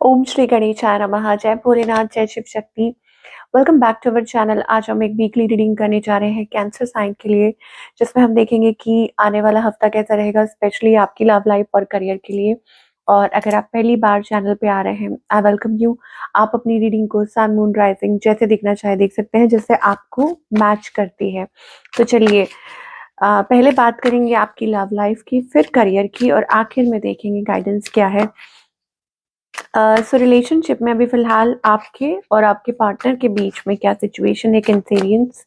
ओम श्री गणेशाय नमः। जय भोलेनाथ, जय Shiv Shakti. Welcome back to our channel. आज हम एक वीकली रीडिंग करने जा रहे हैं कैंसर साइन के लिए, जिसमें हम देखेंगे कि आने वाला हफ्ता कैसा रहेगा, स्पेशली आपकी लव लाइफ और करियर के लिए। और अगर आप पहली बार चैनल पे आ रहे हैं, आई वेलकम यू। आप अपनी रीडिंग को सन, मून, राइजिंग जैसे देखना चाहे देख सकते हैं, जिससे आपको मैच करती है। तो चलिए, पहले बात करेंगे आपकी लव लाइफ की, फिर करियर की, और आखिर में देखेंगे गाइडेंस क्या है। सो रिलेशनशिप में अभी फिलहाल आपके और आपके पार्टनर के बीच में क्या सिचुएशन है, कैंसेरियंस।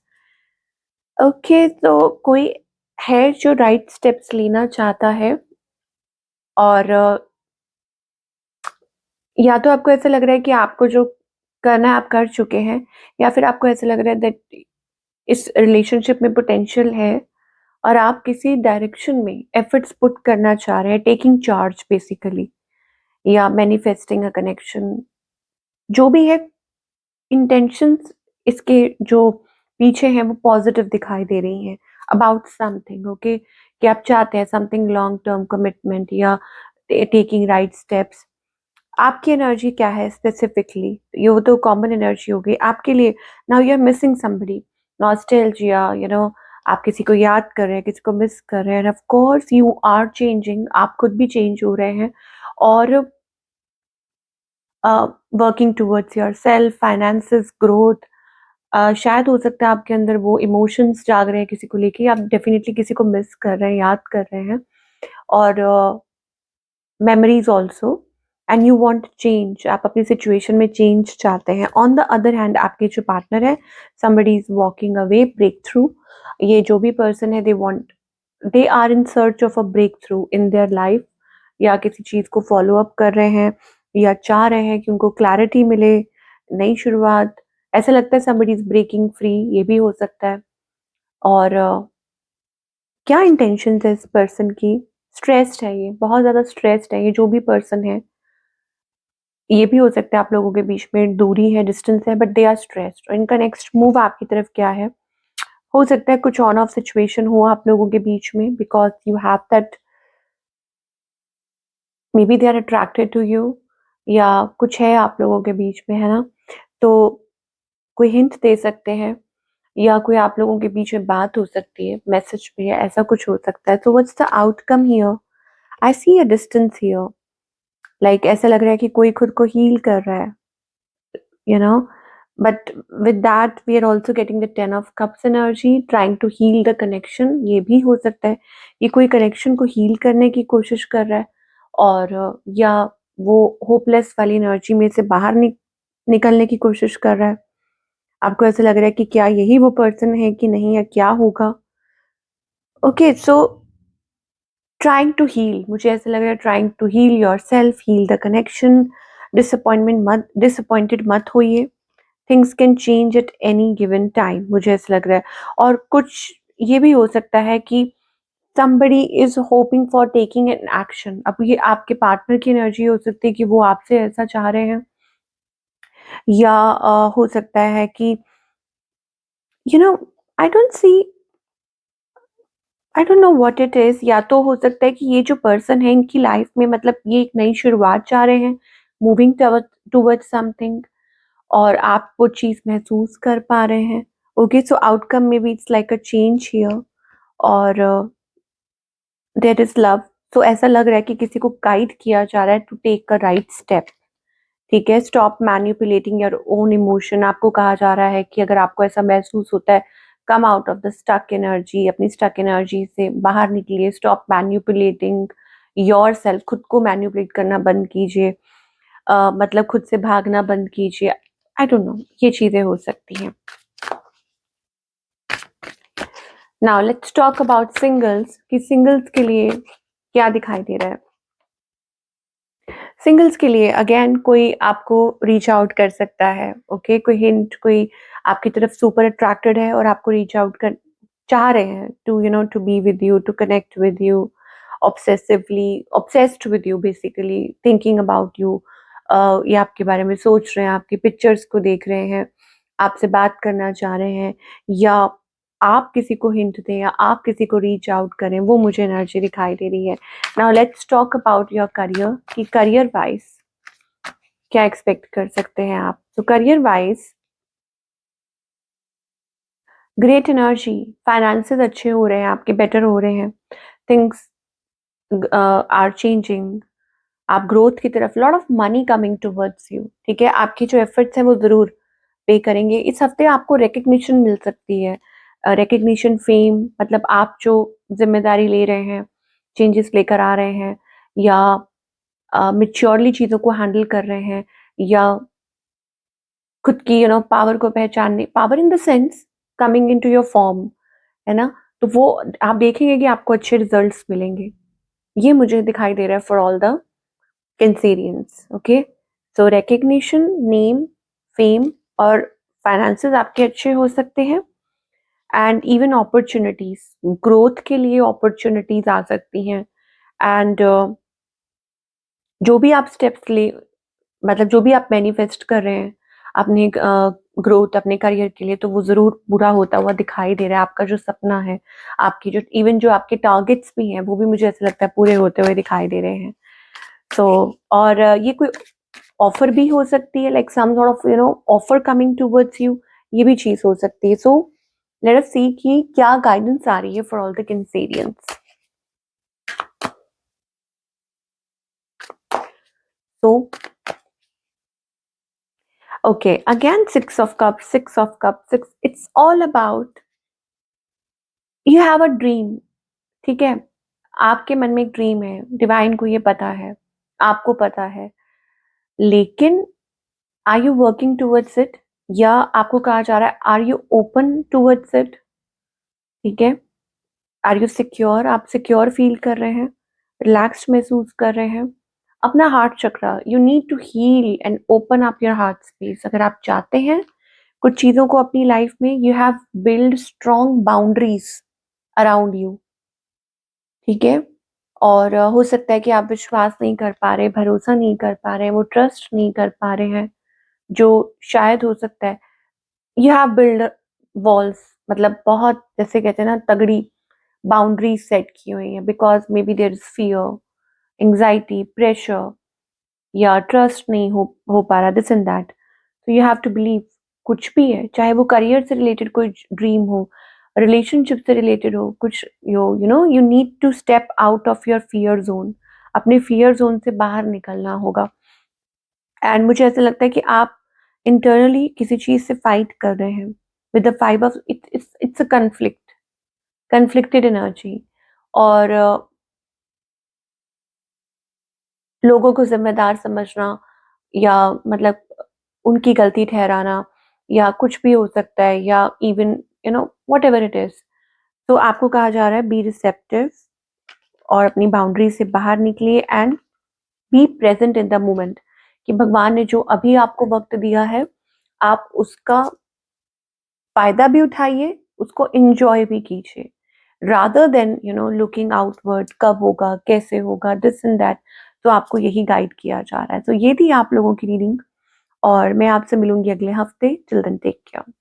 ओके, तो कोई है जो राइट स्टेप्स लेना चाहता है, और या तो आपको ऐसा लग रहा है कि आपको जो करना है आप कर चुके हैं, या फिर आपको ऐसा लग रहा है दैट इस रिलेशनशिप में पोटेंशियल है और आप किसी डायरेक्शन में एफर्ट्स पुट करना चाह रहे हैं, टेकिंग चार्ज बेसिकली, या मैनिफेस्टिंग अ कनेक्शन। जो भी है, इंटेंशंस इसके जो पीछे हैं वो पॉजिटिव दिखाई दे रही हैं अबाउट समथिंग। ओके, कि आप चाहते हैं समथिंग लॉन्ग टर्म कमिटमेंट या टेकिंग राइट स्टेप्स। आपकी एनर्जी क्या है स्पेसिफिकली, ये वो तो कॉमन एनर्जी होगी आपके लिए। Now you are missing somebody, nostalgia, आप किसी को याद कर रहे हैं, किसी को मिस कर रहे हैं, of course you are changing, आप खुद भी चेंज हो रहे हैं। और working towards yourself, finances, growth. शायद हो सकता है आपके अंदर वो इमोशंस जाग रहे हैं किसी को लेके, आप डेफिनेटली किसी को मिस कर रहे हैं, याद कर रहे हैं। और memories also, and you want change, आप अपनी सिचुएशन में चेंज चाहते हैं। ऑन द अदर हैंड आपके जो पार्टनर है, somebody is walking away, breakthrough. ये जो भी पर्सन है, they are in search of a breakthrough in their life, या किसी चीज को फॉलो अप कर रहे हैं, या चाह रहे हैं कि उनको क्लैरिटी मिले, नई शुरुआत। ऐसा लगता है somebody इज ब्रेकिंग फ्री, ये भी हो सकता है। और क्या इंटेंशन है इस पर्सन की? स्ट्रेस्ड है, ये बहुत ज्यादा स्ट्रेस्ड है, ये जो भी पर्सन है। ये भी हो सकता है आप लोगों के बीच में दूरी है, डिस्टेंस है, बट दे आर स्ट्रेस्ड। इनका नेक्स्ट मूव आपकी तरफ क्या है? हो सकता है कुछ ऑन ऑफ सिचुएशन हो आप लोगों के बीच में, because you have that, maybe they are attracted to you, या कुछ है आप लोगों के बीच में, है ना? तो कोई हिंट दे सकते हैं, या कोई आप लोगों के बीच में बात हो सकती है मैसेज पे, या ऐसा कुछ हो सकता है। तो what's the outcome here? I see a distance here. Like ऐसा लग रहा है कि कोई खुद को हील कर रहा है, you know but with that we are also getting the 10 of cups energy, trying to heal the connection। ये भी हो सकता है कि कोई कनेक्शन को हील करने की कोशिश कर रहा है, और या वो होपलेस वाली एनर्जी में से बाहर निकलने की कोशिश कर रहा है। आपको ऐसा लग रहा है कि क्या यही वो पर्सन है कि नहीं, या क्या होगा? Okay, so trying to heal, मुझे ऐसा लग रहा है trying to heal yourself, heal the connection. Disappointed मत होइए। Things can change at any given time, मुझे ऐसा लग रहा है। और कुछ ये भी हो सकता है कि somebody is hoping for taking an action। अब ये आपके पार्टनर की एनर्जी हो सकती है कि वो आपसे ऐसा चाह रहे हैं, या हो सकता है कि you know I don't see, I don't know what it is. या तो हो सकता है कि ये जो पर्सन है इनकी लाइफ में, मतलब ये एक नई शुरुआत चाह रहे हैं, मूविंग टुवर्ड्स समथिंग, और आप वो चीज महसूस कर पा रहे हैं। ओके, सो आउटकम में भी it's like a change here, और देयर इज लव। तो ऐसा लग रहा है कि किसी को गाइड किया जा रहा है to take a right step. ठीक है, stop manipulating your own emotion. आपको कहा जा रहा है कि अगर आपको ऐसा महसूस होता है, come out of the stock energy, अपनी स्टक एनर्जी से बाहर निकलिए। स्टॉप मैनिपुलेटिंग योर सेल्फ, खुद को मैनिपुलेट करना बंद कीजिए। मतलब खुद से भागना बंद कीजिए। आई डोंट नो, ये चीजें हो सकती हैं। Now let's talk about singles, कि सिंगल्स के लिए क्या दिखाई दे रहा है। सिंगल्स के लिए अगेन कोई आपको रीच आउट कर सकता है। ओके, कोई हिंट, कोई आपकी तरफ सुपर अट्रैक्टेड है और आपको रीच आउट कर चाह रहे हैं, to to be with you, to connect with you, obsessively obsessed with you, basically thinking about you. ये आपके बारे में सोच रहे हैं, आपकी पिक्चर्स को देख रहे हैं, आपसे बात करना चाह रहे हैं, या आप किसी को हिंट दें, या आप किसी को रीच आउट करें, वो मुझे एनर्जी दिखाई दे रही है। Now let's talk about your career, कि करियर वाइज क्या एक्सपेक्ट कर सकते हैं आप? तो career wise great energy, finances अच्छे हो रहे हैं आपके, बेटर हो रहे हैं, थिंग्स आर चेंजिंग, आप ग्रोथ की तरफ, lot of money coming towards you, ठीक है? आपकी जो एफर्ट्स हैं वो ज़रूर पे करेंगे। इस हफ्ते आपको रिकग्निशन मिल सकती है, रिकग्निशन, फेम, मतलब आप जो ज़िम्मेदारी ले रहे हैं, चेंजेस लेकर आ रहे हैं, या मैच्योरली चीज़ों को हैंडल कर रहे हैं, या खुद की पावर को पहचानने, power in the sense coming into your form, है ना? तो वो आप देखेंगे कि आपको अच्छे रिजल्ट्स मिलेंगे। ये मुझे दिखाई दे रहा है for all the Cancerians, okay? So recognition, name, fame और फाइनेंसेस आपके अच्छे हो सकते हैं, एंड इवन अपॉर्चुनिटीज, ग्रोथ के लिए अपॉर्चुनिटीज आ सकती हैं, एंड जो भी आप स्टेप्स ले, मतलब जो भी आप मैनिफेस्ट कर रहे हैं अपने ग्रोथ, अपने करियर के लिए, तो वो ज़रूर पूरा होता हुआ दिखाई दे रहा है। आपका जो सपना है, आपकी जो इवन जो आपके टारगेट्स भी हैं, वो भी मुझे ऐसा लगता है पूरे होते हुए दिखाई दे रहे हैं। सो और ये कोई ऑफर भी हो सकती है, like some sort of offer coming towards you, ये भी चीज़ हो सकती है। सो लेट अस सी कि क्या गाइडेंस आ रही है for all the Cancerians. So okay, again, six of cups, six of cups, six, it's all about you have a dream, ठीक है? आपके मन में एक ड्रीम है, डिवाइन को ये पता है, आपको पता है, लेकिन are you working towards it, या आपको कहा जा रहा है are you open towards it, ठीक है? आर यू सिक्योर, आप सिक्योर फील कर रहे हैं, रिलैक्स्ड महसूस कर रहे हैं? अपना heart chakra, you need to heal and open up your heart space. अगर आप चाहते हैं कुछ चीज़ों को अपनी लाइफ में, you have build strong boundaries around you, ठीक है? और हो सकता है कि आप विश्वास नहीं कर पा रहे, भरोसा नहीं कर पा रहे, वो ट्रस्ट नहीं कर पा रहे हैं, जो शायद हो सकता है यू हैव बिल्ड वॉल्स, मतलब बहुत, जैसे कहते हैं ना, तगड़ी बाउंड्री सेट की हुई है, because maybe there is fear, anxiety, pressure, या ट्रस्ट नहीं हो पा रहा, दिस एंड दैट। तो यू हैव टू बिलीव, कुछ भी है, चाहे वो करियर से रिलेटेड कोई ड्रीम हो, रिलेशनशिप से रिलेटेड हो, कुछ you need to step out of your fear zone, अपने फियर जोन से बाहर निकलना होगा। एंड मुझे ऐसा लगता है कि आप इंटरनली किसी चीज से फाइट कर रहे हैं with the five of it's a conflict, conflicted energy, और लोगों को ज़िम्मेदार समझना, या मतलब उनकी गलती ठहराना, या कुछ भी हो सकता है, या इवन व्हाटएवर इट इज़। तो आपको कहा जा रहा है बी रिसेप्टिव, और अपनी बाउंड्री से बाहर निकलिए, and be present in the moment, कि भगवान ने जो अभी आपको वक़्त दिया है, आप उसका फ़ायदा भी उठाइए, उसको एन्जॉय भी कीजिए। रादर देन लुकिंग आउटवर्ड, कब होगा, कैसे होगा, दिस एंड दैट। तो आपको यही गाइड किया जा रहा है। तो ये थी आप लोगों की रीडिंग, और मैं आपसे मिलूँगी अगले हफ्ते। Till then take care.